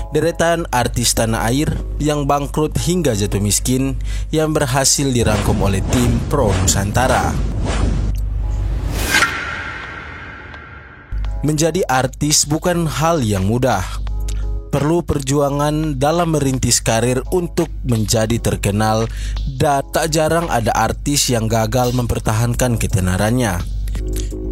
Deretan artis tanah air yang bangkrut hingga jatuh miskin yang berhasil dirangkum oleh tim Pro Nusantara. Menjadi artis bukan hal yang mudah. Perlu perjuangan dalam merintis karir untuk menjadi terkenal, dan tak jarang ada artis yang gagal mempertahankan ketenarannya.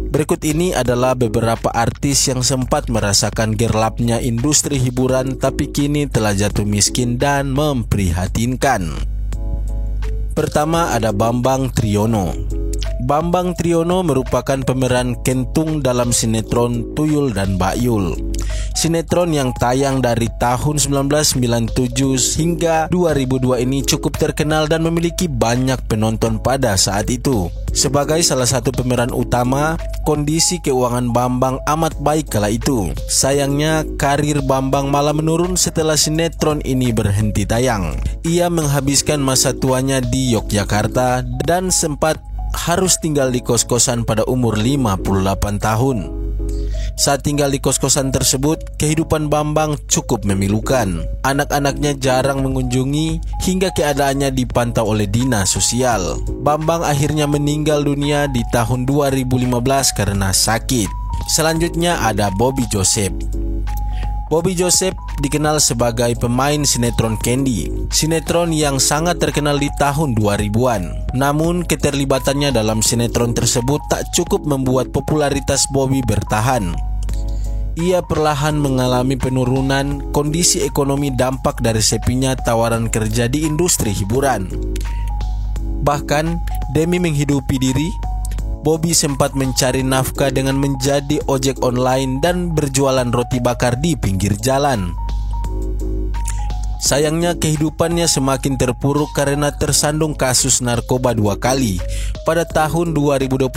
Berikut ini adalah beberapa artis yang sempat merasakan gelapnya industri hiburan tapi kini telah jatuh miskin dan memprihatinkan. Pertama ada Bambang Triyono. Bambang Triyono merupakan pemeran Kentung dalam sinetron Tuyul dan Bakyul. Sinetron yang tayang dari tahun 1997 hingga 2002 ini cukup terkenal dan memiliki banyak penonton pada saat itu. Sebagai salah satu pemeran utama, kondisi keuangan Bambang amat baik kala itu. Sayangnya, karir Bambang malah menurun setelah sinetron ini berhenti tayang. Ia menghabiskan masa tuanya di Yogyakarta dan sempat harus tinggal di kos-kosan pada umur 58 tahun. Saat tinggal di kos-kosan tersebut, kehidupan Bambang cukup memilukan. Anak-anaknya jarang mengunjungi hingga keadaannya dipantau oleh dinas sosial. Bambang akhirnya meninggal dunia di tahun 2015 karena sakit. Selanjutnya ada Bobby Joseph. Bobby Joseph dikenal sebagai pemain sinetron Candy, sinetron yang sangat terkenal di tahun 2000-an. Namun keterlibatannya dalam sinetron tersebut tak cukup membuat popularitas Bobby bertahan. Ia perlahan mengalami penurunan kondisi ekonomi dampak dari sepinya tawaran kerja di industri hiburan. Bahkan demi menghidupi diri, Bobby sempat mencari nafkah dengan menjadi ojek online dan berjualan roti bakar di pinggir jalan. Sayangnya kehidupannya semakin terpuruk karena tersandung kasus narkoba 2 kali pada tahun 2021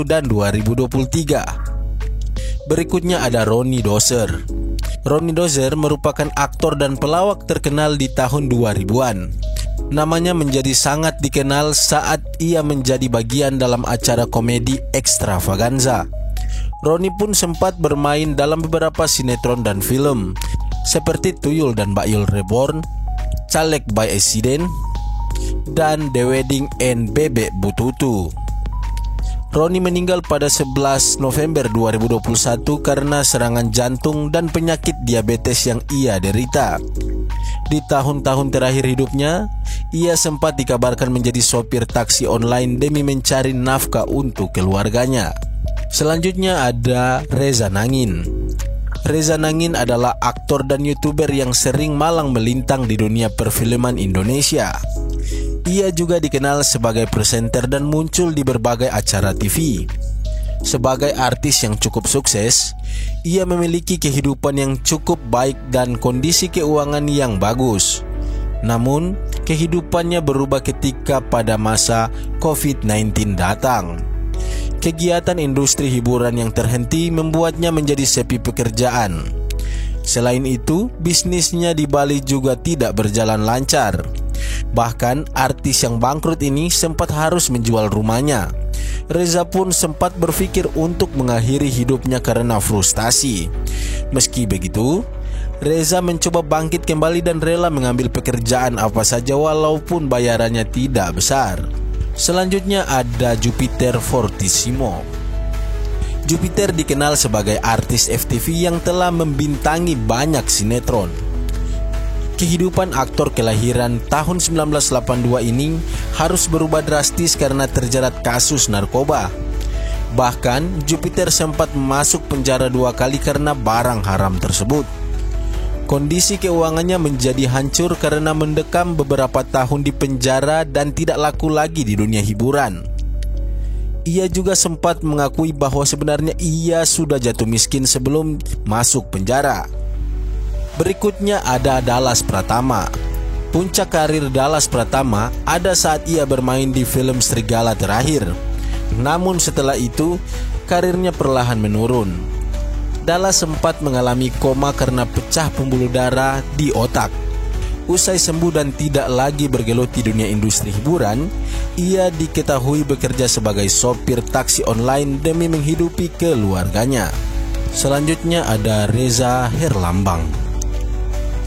dan 2023. Berikutnya ada Roni Dozer. Roni Dozer merupakan aktor dan pelawak terkenal di tahun 2000-an. Namanya menjadi sangat dikenal saat ia menjadi bagian dalam acara komedi Extravaganza. Roni pun sempat bermain dalam beberapa sinetron dan film seperti Tuyul dan Bakyul Reborn, Caleg by Accident, dan The Wedding and Bebek Bututu. Roni meninggal pada 11 November 2021 karena serangan jantung dan penyakit diabetes yang ia derita. Di tahun-tahun terakhir hidupnya, ia sempat dikabarkan menjadi sopir taksi online demi mencari nafkah untuk keluarganya. Selanjutnya ada Reza Nangin. Reza Nangin adalah aktor dan YouTuber yang sering malang melintang di dunia perfilman Indonesia. Ia juga dikenal sebagai presenter dan muncul di berbagai acara TV. Sebagai artis yang cukup sukses, ia memiliki kehidupan yang cukup baik dan kondisi keuangan yang bagus. Namun, kehidupannya berubah ketika pada masa COVID-19 datang. Kegiatan industri hiburan yang terhenti membuatnya menjadi sepi pekerjaan. Selain itu, bisnisnya di Bali juga tidak berjalan lancar. Bahkan, artis yang bangkrut ini sempat harus menjual rumahnya. Reza pun sempat berpikir untuk mengakhiri hidupnya karena frustasi. Meski begitu, Reza mencoba bangkit kembali dan rela mengambil pekerjaan apa saja walaupun bayarannya tidak besar. Selanjutnya ada Jupiter Fortissimo. Jupiter dikenal sebagai artis FTV yang telah membintangi banyak sinetron. Kehidupan aktor kelahiran tahun 1982 ini harus berubah drastis karena terjerat kasus narkoba. Bahkan Jupiter sempat masuk penjara 2 kali karena barang haram tersebut. Kondisi keuangannya menjadi hancur karena mendekam beberapa tahun di penjara dan tidak laku lagi di dunia hiburan. Ia juga sempat mengakui bahwa sebenarnya ia sudah jatuh miskin sebelum masuk penjara. Berikutnya ada Dallas Pratama. Puncak karir Dallas Pratama ada saat ia bermain di film Serigala Terakhir. Namun setelah itu, karirnya perlahan menurun. Dallas sempat mengalami koma karena pecah pembuluh darah di otak. Usai sembuh dan tidak lagi bergelut di dunia industri hiburan, ia diketahui bekerja sebagai sopir taksi online demi menghidupi keluarganya. Selanjutnya ada Reza Herlambang.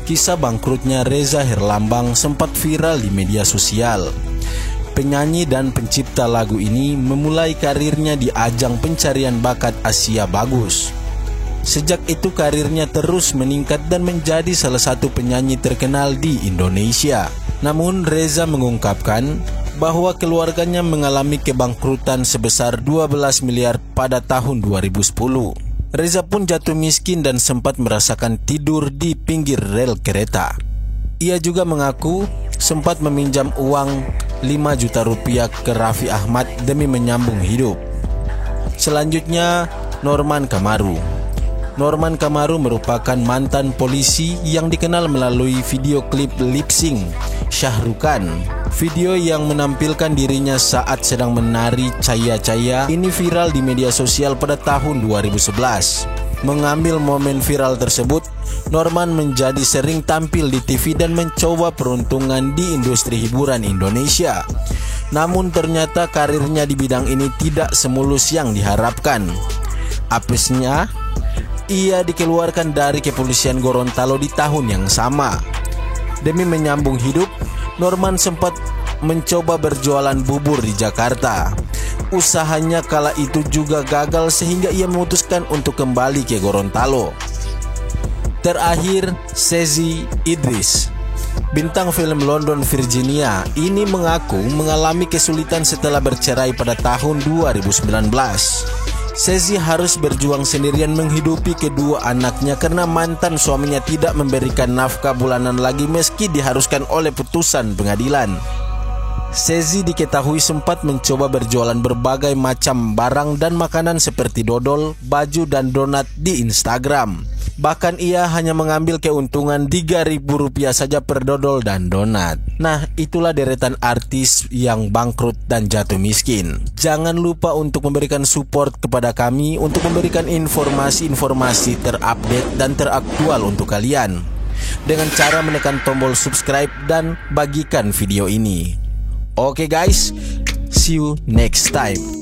Kisah bangkrutnya Reza Herlambang sempat viral di media sosial. Penyanyi dan pencipta lagu ini memulai karirnya di ajang pencarian bakat Asia Bagus. Sejak itu karirnya terus meningkat dan menjadi salah satu penyanyi terkenal di Indonesia. Namun Reza mengungkapkan bahwa keluarganya mengalami kebangkrutan sebesar 12 miliar pada tahun 2010. Reza pun jatuh miskin dan sempat merasakan tidur di pinggir rel kereta. Ia juga mengaku sempat meminjam uang 5 juta rupiah ke Raffi Ahmad demi menyambung hidup. Selanjutnya, Norman Kamaru. Norman Kamaru merupakan mantan polisi yang dikenal melalui video klip lip sync Syahrukan. Video yang menampilkan dirinya saat sedang menari Caya-Caya ini viral di media sosial pada tahun 2011. Mengambil momen viral tersebut, Norman menjadi sering tampil di TV dan mencoba peruntungan di industri hiburan Indonesia. Namun ternyata karirnya di bidang ini tidak semulus yang diharapkan. Apesnya, ia dikeluarkan dari kepolisian Gorontalo di tahun yang sama. Demi menyambung hidup, Norman sempat mencoba berjualan bubur di Jakarta. Usahanya kala itu juga gagal sehingga ia memutuskan untuk kembali ke Gorontalo. Terakhir, Sezi Idris, bintang film London Virginia, ini mengaku mengalami kesulitan setelah bercerai pada tahun 2019. Sezi harus berjuang sendirian menghidupi kedua anaknya karena mantan suaminya tidak memberikan nafkah bulanan lagi meski diharuskan oleh putusan pengadilan. Sezi diketahui sempat mencoba berjualan berbagai macam barang dan makanan seperti dodol, baju dan donat di Instagram. Bahkan ia hanya mengambil keuntungan Rp3.000 saja per dodol dan donat. Nah, itulah deretan artis yang bangkrut dan jatuh miskin. Jangan lupa untuk memberikan support kepada kami untuk memberikan informasi-informasi terupdate dan teraktual untuk kalian dengan cara menekan tombol subscribe dan bagikan video ini. Oke guys, see you next time.